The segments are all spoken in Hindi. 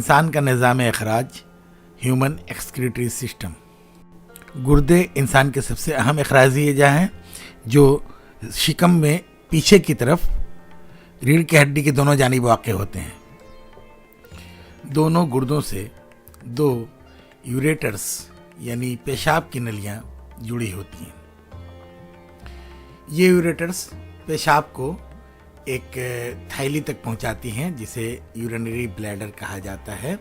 इंसान का निज़ाम अखराज, ह्यूमन एक्सक्रीटरी सिस्टम। गुर्दे इंसान के सबसे अहम अखराजी अज़ा हैं जो शिकम में पीछे की तरफ रीढ़ की हड्डी के दोनों जानिब वाक़ होते हैं। दोनों गुर्दों से दो यूरेटर्स यानी पेशाब की नलियाँ जुड़ी होती हैं। ये यूरेटर्स पेशाब को एक थैली तक पहुंचाती हैं जिसे यूरिनरी ब्लैडर कहा जाता है।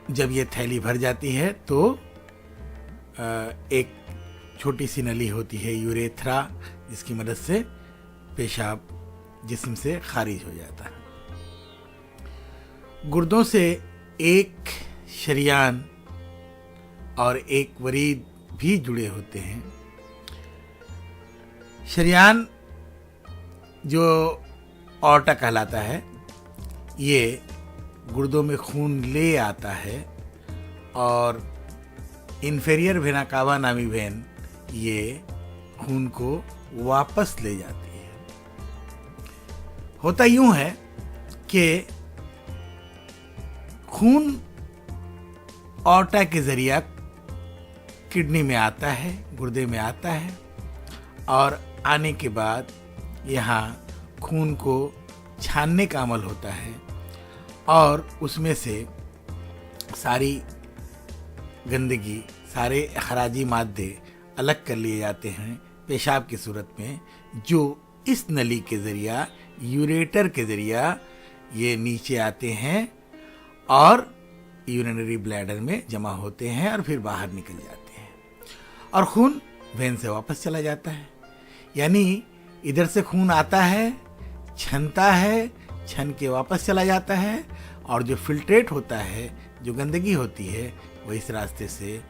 जब ये थैली भर जाती है तो एक छोटी सी नली होती है यूरेथ्रा, जिसकी मदद से पेशाब जिस्म से खारिज हो जाता है। गुर्दों से एक शरियान और एक वरीद भी जुड़े होते हैं। शरियान जो ऑर्टा कहलाता है, ये गुर्दों में खून ले आता है और इन्फेरियर वेना कावा नामी वेन ये खून को वापस ले जाती है। होता यूं है कि खून ऑर्टा के जरिया किडनी में आता है, गुर्दे में आता है और आने के बाद यहाँ खून को छानने का अमल होता है और उसमें से सारी गंदगी, सारे अखराजी मादे अलग कर लिए जाते हैं पेशाब की सूरत में, जो इस नली के ज़रिया, यूरेटर के ज़रिया ये नीचे आते हैं और यूरिनरी ब्लैडर में जमा होते हैं और फिर बाहर निकल जाते हैं और खून वेन से वापस चला जाता है। यानी इधर से खून आता है, छनता है, छन के वापस चला जाता है और जो फिल्ट्रेट होता है, जो गंदगी होती है, वो इस रास्ते से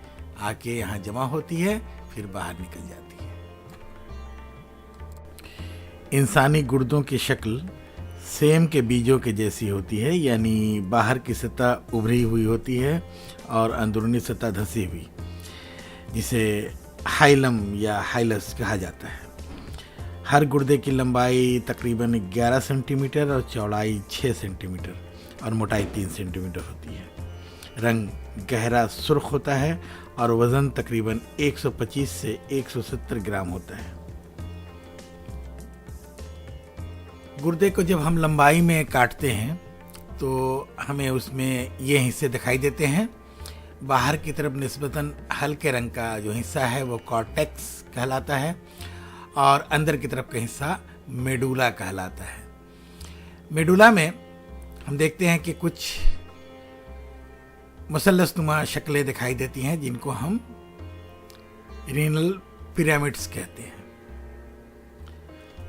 आके यहाँ जमा होती है, फिर बाहर निकल जाती है। इंसानी गुर्दों की शक्ल सेम के बीजों के जैसी होती है, यानी बाहर की सतह उभरी हुई होती है और अंदरूनी सतह धंसी हुई, जिसे हाइलम या हाइलस कहा जाता है। हर गुर्दे की लंबाई तकरीबन 11 सेंटीमीटर और चौड़ाई 6 सेंटीमीटर और मोटाई 3 सेंटीमीटर होती है। रंग गहरा सुर्ख होता है और वज़न तकरीबन 125 से 170 ग्राम होता है। गुर्दे को जब हम लंबाई में काटते हैं तो हमें उसमें ये हिस्से दिखाई देते हैं। बाहर की तरफ निस्बतन हल्के रंग का जो हिस्सा है वो कॉर्टेक्स कहलाता है और अंदर की तरफ का हिस्सा मेडुला कहलाता है। मेडुला में हम देखते हैं कि कुछ मुसल्लसनुमा शक्लें दिखाई देती हैं जिनको हम रीनल पिरामिड्स कहते हैं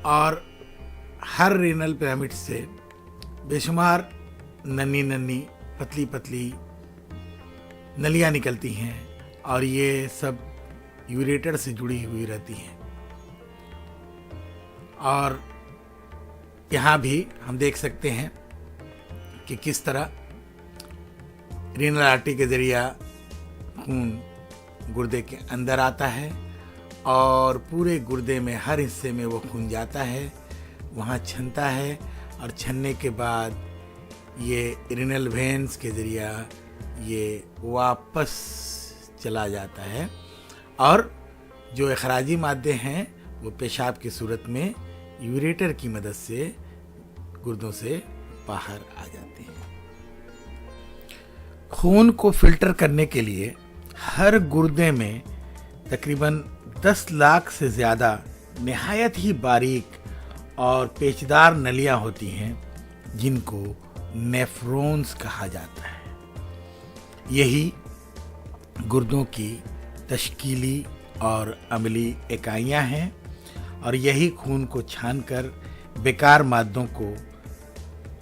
और हर रीनल पिरामिड से बेशुमार नन्ही नन्ही पतली पतली नलियाँ निकलती हैं और ये सब यूरेटर से जुड़ी हुई रहती हैं। और यहाँ भी हम देख सकते हैं कि किस तरह रीनल आर्टरी के जरिया खून गुर्दे के अंदर आता है और पूरे गुर्दे में हर हिस्से में वो खून जाता है, वहाँ छनता है और छनने के बाद ये रीनल वेन्स के जरिया ये वापस चला जाता है और जो अखराजी मादे हैं वो पेशाब की सूरत में यूरेटर की मदद से गुर्दों से बाहर आ जाते हैं। खून को फिल्टर करने के लिए हर गुर्दे में तकरीबन 10 लाख से ज़्यादा निहायत ही बारीक और पेचदार नलियाँ होती हैं जिनको नेफ्रॉन्स कहा जाता है। यही गुर्दों की तश्कीली और अमली इकाइयाँ हैं और यही खून को छानकर बेकार मादों को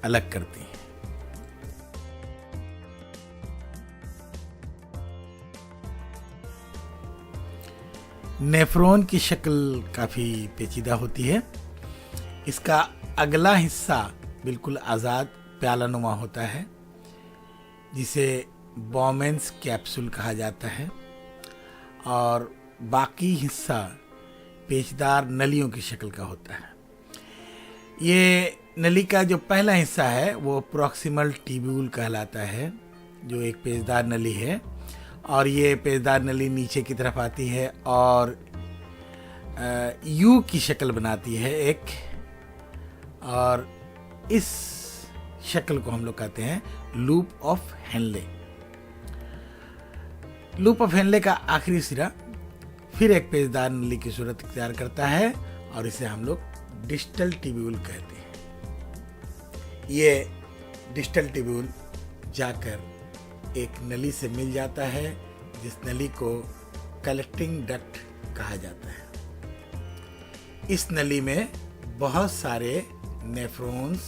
अलग करती हैं। नेफ्रॉन की शक्ल काफ़ी पेचीदा होती है। इसका अगला हिस्सा बिल्कुल आज़ाद प्यालानुमा होता है जिसे बॉमेंस कैप्सूल कहा जाता है और बाकी हिस्सा पेचदार नलियों की शक्ल का होता है। ये नली का जो पहला हिस्सा है वो प्रॉक्सिमल ट्यूब्यूल कहलाता है, जो एक पेचदार नली है। और ये पेचदार नली नीचे की तरफ आती है और यू की शक्ल बनाती है एक, और इस शक्ल को हम लोग कहते हैं loop of Henle. Loop of Henle का आखिरी सिरा फिर एक पेचदार नली की सूरत इख्तियार करता है और इसे हम लोग डिस्टल ट्यूब्यूल कहते हैं। ये डिस्टल ट्यूब्यूल जाकर एक नली से मिल जाता है, जिस नली को कलेक्टिंग डक्ट कहा जाता है। इस नली में बहुत सारे नेफ्रॉन्स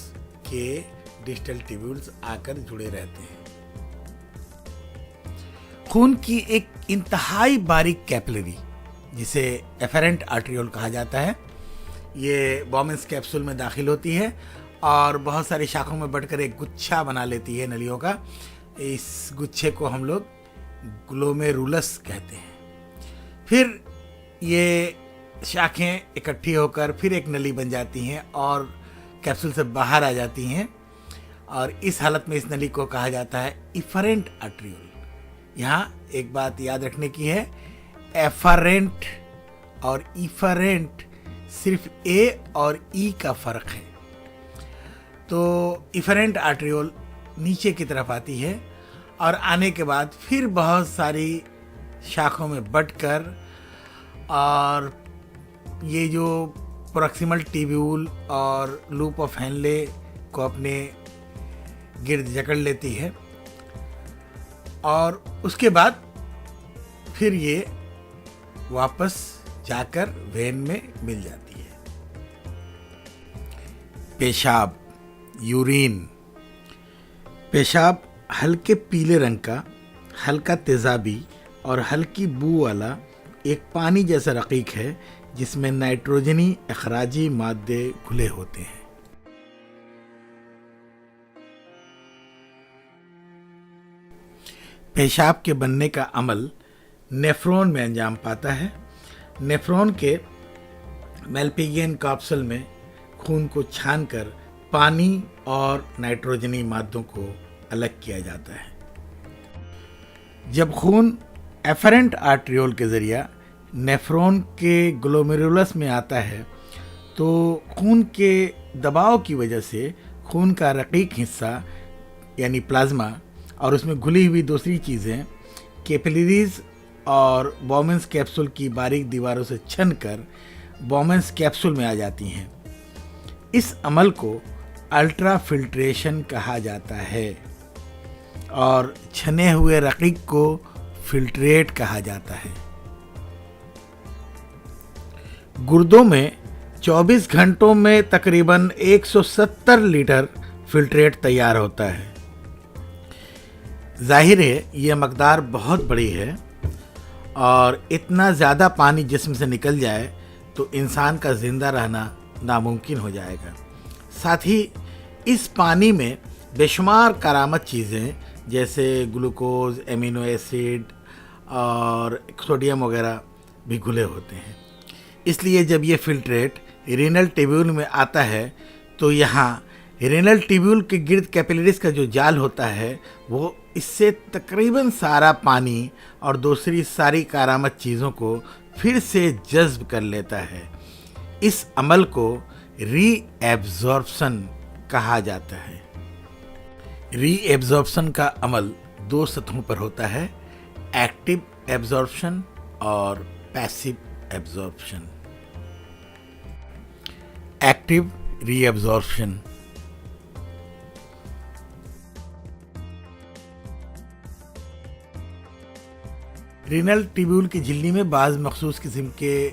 के डिस्टल ट्यूब्यूल्स आकर जुड़े रहते हैं। खून की एक इंतहाई बारीक कैपिलरी, जिसे एफरेंट आर्टरियोल कहा जाता है, ये बोमेंस कैप्सूल में दाखिल होती है और बहुत सारी शाखाओं में बढ़कर एक गुच्छा बना लेती है नलियों का। इस गुच्छे को हम लोग ग्लोमेरुलस कहते हैं। फिर ये शाखें इकट्ठी होकर फिर एक नली बन जाती हैं और कैप्सूल से बाहर आ जाती हैं, और इस हालत में इस नली को कहा जाता है इफरेंट आर्टरियोल। यहाँ एक बात याद रखने की है, एफरेंट और इफरेंट सिर्फ ए और ई का फर्क है। तो इफरेंट आर्टरियोल नीचे की तरफ आती है और आने के बाद फिर बहुत सारी शाखों में बंटकर, और ये जो प्रॉक्सिमल ट्यूब्यूल और लूप ऑफ हेनले को अपने गिर्द जकड़ लेती है, और उसके बाद फिर ये वापस जाकर वेन में मिल जाती है। पेशाब, यूरिन। पेशाब हल्के पीले रंग का, हल्का तेजाबी और हल्की बू वाला एक पानी जैसा रकीक है, जिसमें नाइट्रोजनी अखराजी मादे घुले होते हैं। पेशाब के बनने का अमल नेफ्रॉन में अंजाम पाता है। नेफ्रॉन के मेल्पिगियन कैप्सूल में खून को छानकर पानी और नाइट्रोजनी मादों को अलग किया जाता है। जब खून एफरेंट आर्टरियोल के जरिया नेफ्रॉन के ग्लोमेरुलस में आता है, तो खून के दबाव की वजह से खून का रकीक हिस्सा यानी प्लाज्मा और उसमें घुली हुई दूसरी चीज़ें कैपिलरीज और बोमेंस कैप्सूल की बारीक दीवारों से छनकर बोमेंस कैप्सूल में आ जाती हैं। इस अमल को अल्ट्रा फिल्ट्रेशन कहा जाता है और छने हुए रकीक को फिल्ट्रेट कहा जाता है। गुर्दों में 24 घंटों में तकरीबन 170 लीटर फिल्ट्रेट तैयार होता है। जाहिर है ये मकदार बहुत बड़ी है, और इतना ज़्यादा पानी जिस्म से निकल जाए तो इंसान का ज़िंदा रहना नामुमकिन हो जाएगा। साथ ही इस पानी में बेशुमार करामत चीज़ें जैसे ग्लूकोज, एमिनो एसिड और सोडियम वगैरह भी घुले होते हैं। इसलिए जब ये फिल्ट्रेट रीनल ट्यूब्यूल में आता है तो यहाँ रीनल ट्यूब्यूल के गिर्द कैपिलरीज का जो जाल होता है वो इससे तकरीबन सारा पानी और दूसरी सारी कारामत चीज़ों को फिर से जज्ब कर लेता है। इस अमल को रीएब्जॉर्प्शन कहा जाता है। रीएब्जॉर्प्शन का अमल 2 सतहों पर होता है, एक्टिव एब्जॉर्प्शन और passive absorption. Active reabsorption. Renal tubule की झिल्ली में बाज़ मखसूस किस्म के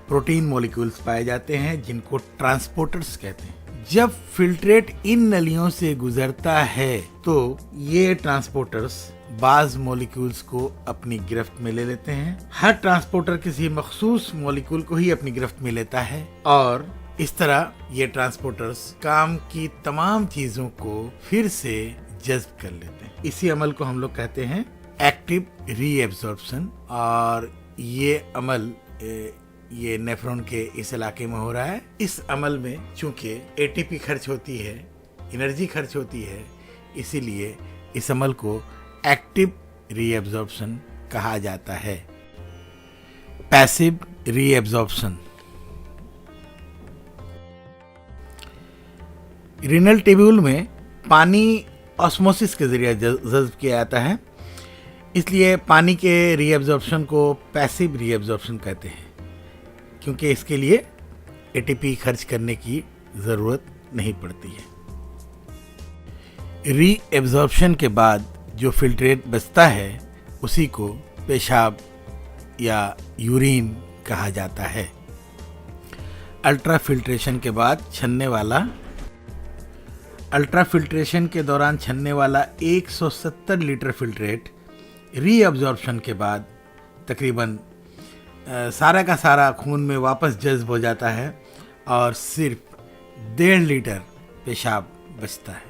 प्रोटीन मॉलिक्यूल्स पाए जाते हैं जिनको ट्रांसपोर्टर्स कहते हैं। जब फिल्ट्रेट इन नलियों से गुजरता है तो ये ट्रांसपोर्टर्स बाज़ मॉलिक्यूल्स को अपनी गिरफ्त में ले लेते हैं। हर ट्रांसपोर्टर किसी मखसूस मॉलिक्यूल को ही अपनी गिरफ्त में लेता है और इस तरह ये ट्रांसपोर्टर्स काम की तमाम चीजों को फिर से जज्ब कर लेते हैं। इसी अमल को हम लोग कहते हैं एक्टिव रीएब्जॉर्प्शन, और ये अमल ये नेफ्रॉन के इस इलाके में हो रहा है। इस अमल में चूंकि एटीपी खर्च होती है, एनर्जी खर्च होती है, इसीलिए इस अमल को एक्टिव रीएब्जॉर्प्शन कहा जाता है। पैसिव रीएब्जॉर्प्शन, रीनल ट्यूब्यूल में पानी ऑस्मोसिस के जरिए जज्ब किया जाता है, इसलिए पानी के रीएब्जॉर्प्शन को पैसिव रीएब्जॉर्प्शन कहते हैं, क्योंकि इसके लिए एटीपी खर्च करने की ज़रूरत नहीं पड़ती है। रीएब्जॉर्प्शन के बाद जो फिल्ट्रेट बचता है उसी को पेशाब या यूरिन कहा जाता है। अल्ट्रा फिल्ट्रेशन के बाद अल्ट्रा फिल्ट्रेशन के दौरान छनने वाला 170 लीटर फिल्ट्रेट रीअब्जॉर्प्शन के बाद तकरीबन सारा का सारा खून में वापस जज्ब हो जाता है और सिर्फ 1.5 लीटर पेशाब बचता है।